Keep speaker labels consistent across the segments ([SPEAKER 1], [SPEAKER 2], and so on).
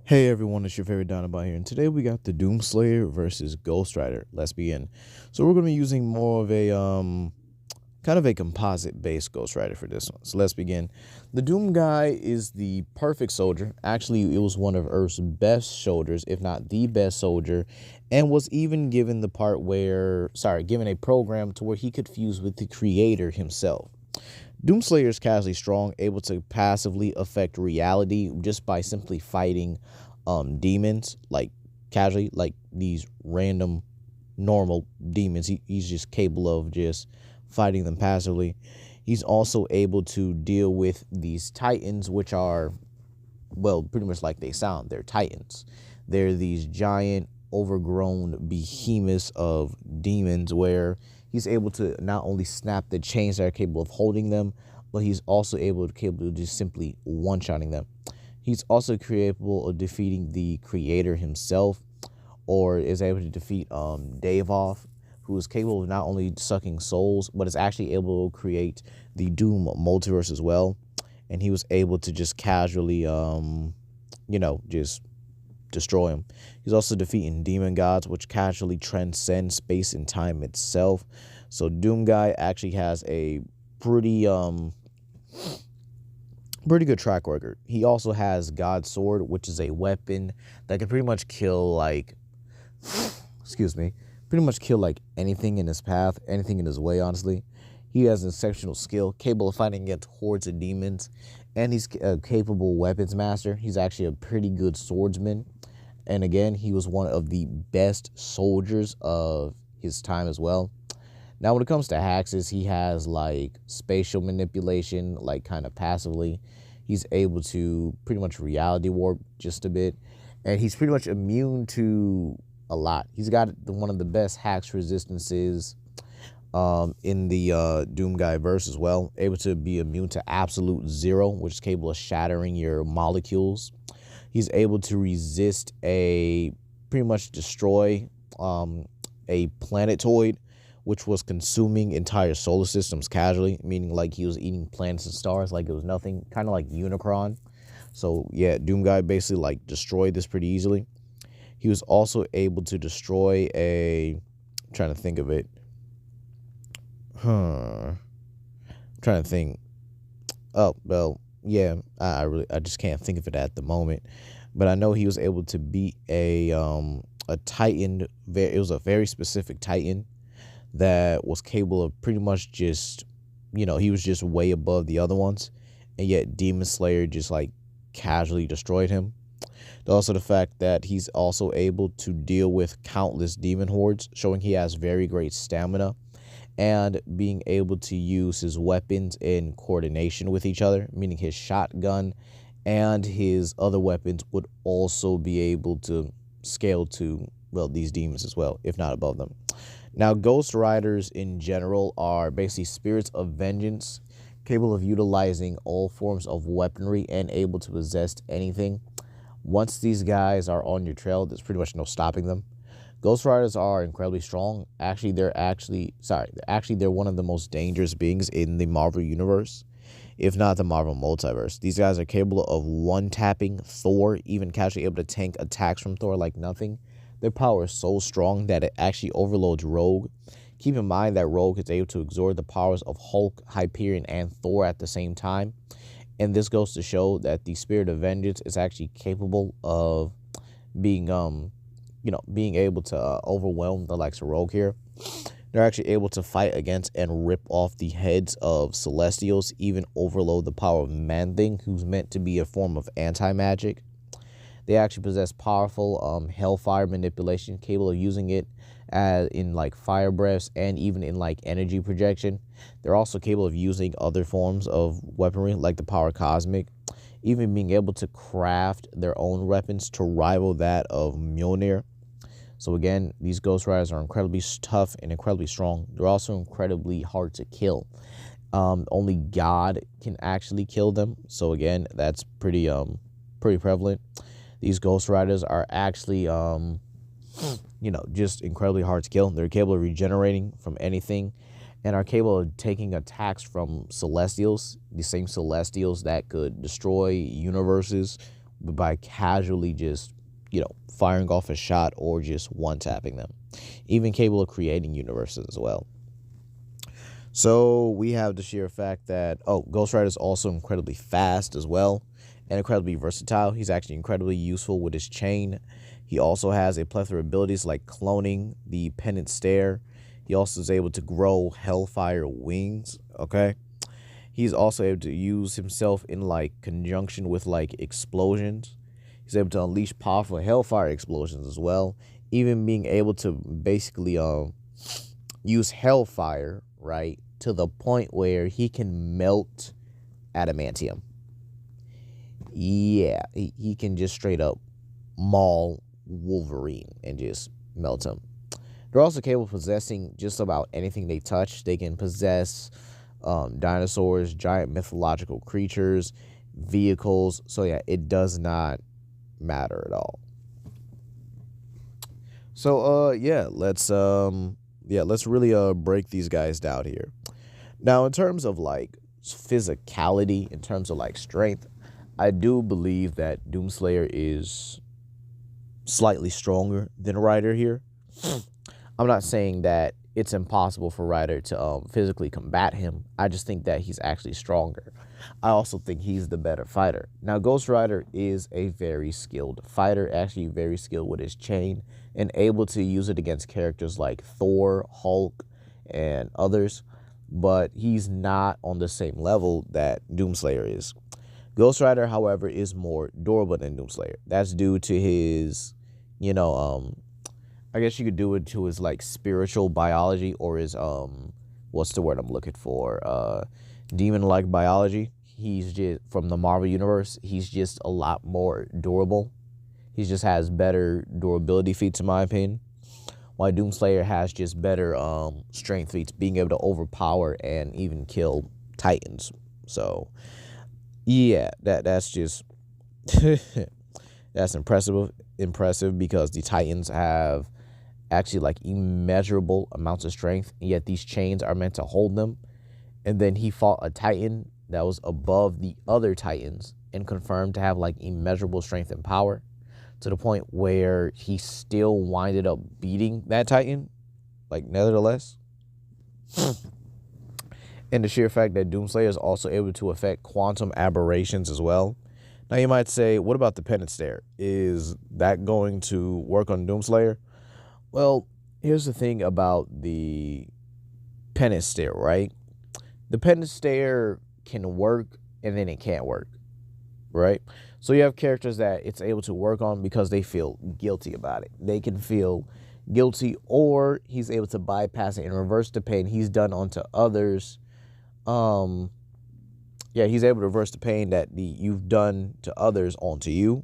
[SPEAKER 1] Hey everyone, it's your favorite Dinobot here, and today we got the Doomslayer versus Ghost Rider. Let's begin. So we're going to be using more of a kind of a composite based Ghost Rider for this one. So let's begin. The Doom guy is the perfect soldier. Actually, it was one of Earth's best soldiers, if not the best soldier, and was even given the part where, given a program to where he could fuse with the creator himself. Doomslayer is casually strong, able to passively affect reality just by simply fighting demons, like casually, like these random normal demons. He's just capable of just fighting them passively. He's also able to deal with these titans, which are, well, pretty much like they sound. They're titans. They're these giant, overgrown behemoths of demons where he's able to not only snap the chains that are capable of holding them, but he's also capable of just simply one-shotting them. He's also capable of defeating the creator himself, or is able to defeat Davov, who is capable of not only sucking souls, but is actually able to create the Doom multiverse as well. And he was able to just casually, just destroy him. He's also defeating demon gods, which casually transcend space and time itself. So Doom guy actually has a pretty good track record. He also has God's Sword, which is a weapon that can pretty much kill anything in his path, anything in his way, honestly. He has an exceptional skill, capable of fighting against hordes of demons, and he's a capable weapons master. He's actually a pretty good swordsman. And again, he was one of the best soldiers of his time as well. Now, when it comes to hacks, he has like spatial manipulation, like kind of passively. He's able to pretty much reality warp just a bit. And he's pretty much immune to a lot. He's got one of the best hacks resistances in the Doom guy verse as well. Able to be immune to absolute zero, which is capable of shattering your molecules. He's able to resist pretty much destroy a planetoid, which was consuming entire solar systems casually, meaning like he was eating planets and stars like it was nothing, kind of like Unicron. So yeah, Doom guy basically like destroyed this pretty easily. He was also able to destroy I'm trying to think of it. I'm trying to think. Oh, well, yeah, I just can't think of it at the moment, but I know he was able to beat a Titan. It was a very specific Titan that was capable of pretty much just, he was just way above the other ones, and yet Demon Slayer just like casually destroyed him. Also, the fact that he's also able to deal with countless demon hordes, showing he has very great stamina, and being able to use his weapons in coordination with each other, meaning his shotgun and his other weapons would also be able to scale to, well, these demons as well, if not above them. Now, Ghost Riders in general are basically spirits of vengeance, capable of utilizing all forms of weaponry and able to possess anything. Once these guys are on your trail, there's pretty much no stopping them. Ghost Riders are incredibly strong. They're one of the most dangerous beings in the Marvel universe, if not the Marvel multiverse. These guys are capable of one-tapping Thor, even casually able to tank attacks from Thor like nothing. Their power is so strong that it actually overloads Rogue. Keep in mind that Rogue is able to absorb the powers of Hulk, Hyperion, and Thor at the same time. And this goes to show that the Spirit of Vengeance is actually capable of being able to overwhelm the likes of Rogue here. They're actually able to fight against and rip off the heads of Celestials, even overload the power of Man-Thing, who's meant to be a form of anti-magic. They actually possess powerful hellfire manipulation, capable of using it in like fire breaths and even in like energy projection. They're also capable of using other forms of weaponry like the power cosmic, even being able to craft their own weapons to rival that of Mjolnir. So again, these Ghost Riders are incredibly tough and incredibly strong. They're also incredibly hard to kill. Only God can actually kill them. So again, that's pretty prevalent. These Ghost Riders are actually, just incredibly hard to kill. They're capable of regenerating from anything and are capable of taking attacks from Celestials, the same Celestials that could destroy universes by casually just, firing off a shot or just one-tapping them. Even capable of creating universes as well. So we have the sheer fact that, Ghost Rider is also incredibly fast as well and incredibly versatile. He's actually incredibly useful with his chain. He also has a plethora of abilities like cloning, the pendant stare. He also is able to grow hellfire wings, okay? He's also able to use himself in, conjunction with, explosions. He's able to unleash powerful hellfire explosions as well. Even being able to basically use hellfire, right, to the point where he can melt adamantium. Yeah, he can just straight up maul Wolverine and just melt him. They're also capable of possessing just about anything they touch. They can possess dinosaurs, giant mythological creatures, vehicles. So yeah, it does not matter at all. So let's really break these guys down here. Now, in terms of physicality, in terms of strength, I do believe that Doomslayer is slightly stronger than Rider here. I'm not saying that it's impossible for Rider to physically combat him. I just think that he's actually stronger. I also think he's the better fighter. Now, Ghost Rider is a very skilled fighter, actually very skilled with his chain and able to use it against characters like Thor, Hulk, and others, but he's not on the same level that Doomslayer is. Ghost Rider, however, is more durable than Doomslayer. That's due to his, I guess you could do it to his spiritual biology or his what's the word I'm looking for? Demon-like biology. He's just from the Marvel universe. He's just a lot more durable. He just has better durability feats, in my opinion. While Doomslayer has just better strength feats, being able to overpower and even kill Titans. So yeah, that's just that's impressive because the Titans have actually immeasurable amounts of strength, and yet these chains are meant to hold them. And then he fought a Titan that was above the other Titans and confirmed to have immeasurable strength and power, to the point where he still winded up beating that Titan, nevertheless. And the sheer fact that Doomslayer is also able to affect quantum aberrations as well. Now you might say, what about the pendant stare? Is that going to work on Doomslayer? Well, here's the thing about the pendant stare, right? The pendant stare can work and then it can't work, right? So you have characters that it's able to work on because they feel guilty about it. They can feel guilty, or he's able to bypass it and reverse the pain he's done onto others. He's able to reverse the pain that you've done to others onto you.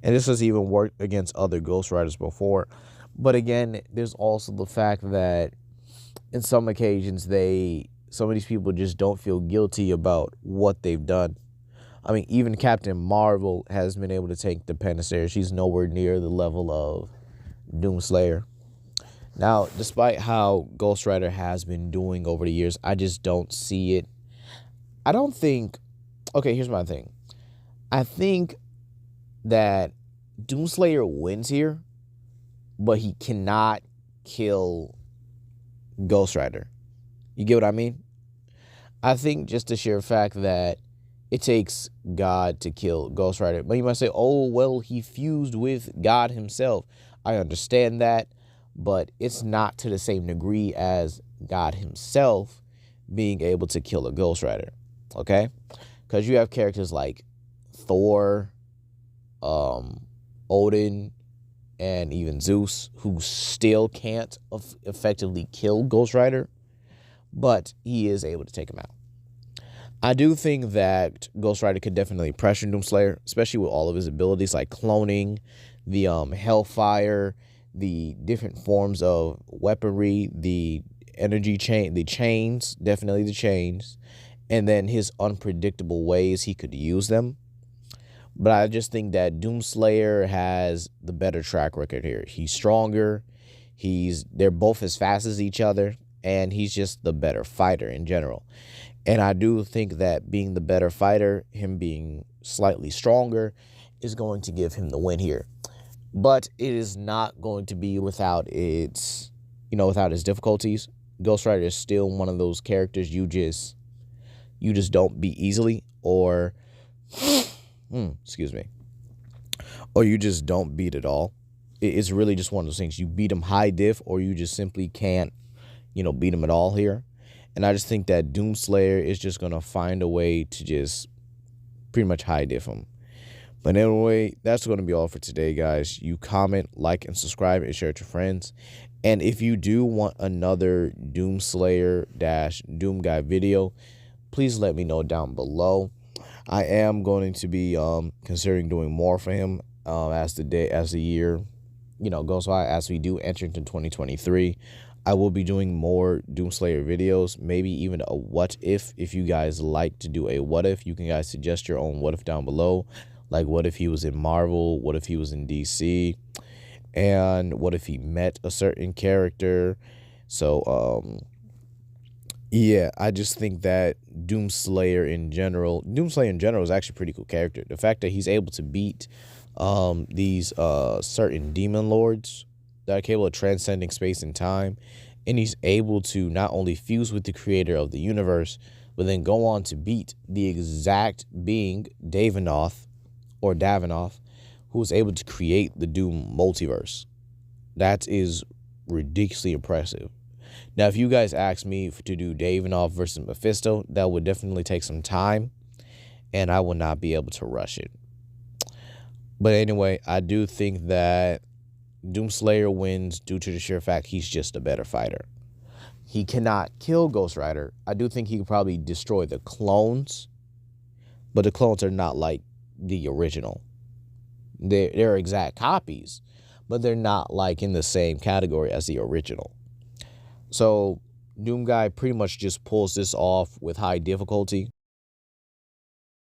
[SPEAKER 1] And this has even worked against other Ghost Riders before. But again, there's also the fact that in some occasions, some of these people just don't feel guilty about what they've done. I mean, even Captain Marvel has been able to take the pendant stare. She's nowhere near the level of Doomslayer. Now, despite how Ghost Rider has been doing over the years, I just don't see it. I don't think... Okay, here's my thing. I think that Doomslayer wins here, but he cannot kill Ghost Rider. You get what I mean? I think just the sheer fact that it takes God to kill Ghost Rider. But you might say, oh, well, he fused with God himself. I understand that, but it's not to the same degree as God himself being able to kill a Ghost Rider, okay? Because you have characters like Thor, Odin, and even Zeus, who still can't effectively kill Ghost Rider, but he is able to take him out. I do think that Ghost Rider could definitely pressure Doomslayer, especially with all of his abilities like cloning, the hellfire, the different forms of weaponry, the energy chain, the chains, definitely the chains, and then his unpredictable ways he could use them. But I just think that Doomslayer has the better track record here. He's stronger. They're both as fast as each other, and he's just the better fighter in general. And I do think that being the better fighter, him being slightly stronger, is going to give him the win here. But it is not going to be without its, without its difficulties. Ghost Rider is still one of those characters you just don't beat easily, or excuse me, or you just don't beat at all. It's really just one of those things. You beat him high diff, or you just simply can't, beat him at all here. And I just think that Doomslayer is just going to find a way to just pretty much high diff him. But anyway, that's going to be all for today, guys. You comment, like, and subscribe, and share it to friends. And if you do want another Doomslayer-Doom Guy video, please let me know down below. I am going to be considering doing more for him as the year goes by. As we do enter into 2023, I will be doing more Doomslayer videos, maybe even a what if. If you guys like to do a what if, you can guys suggest your own what if down below. Like, what if he was in Marvel? What if he was in DC? And what if he met a certain character? So, yeah, I just think that Doomslayer in general is actually a pretty cool character. The fact that he's able to beat these certain demon lords that are capable of transcending space and time, and he's able to not only fuse with the creator of the universe, but then go on to beat the exact being Davinoth, who was able to create the Doom multiverse. That is ridiculously impressive. Now, if you guys ask me to do Davinoff versus Mephisto, that would definitely take some time, and I would not be able to rush it. But anyway, I do think that Doomslayer wins due to the sheer fact he's just a better fighter. He cannot kill Ghost Rider. I do think he could probably destroy the clones, but the clones are not like the original. They're exact copies, but they're not like in the same category as the original. So Doom Guy pretty much just pulls this off with high difficulty.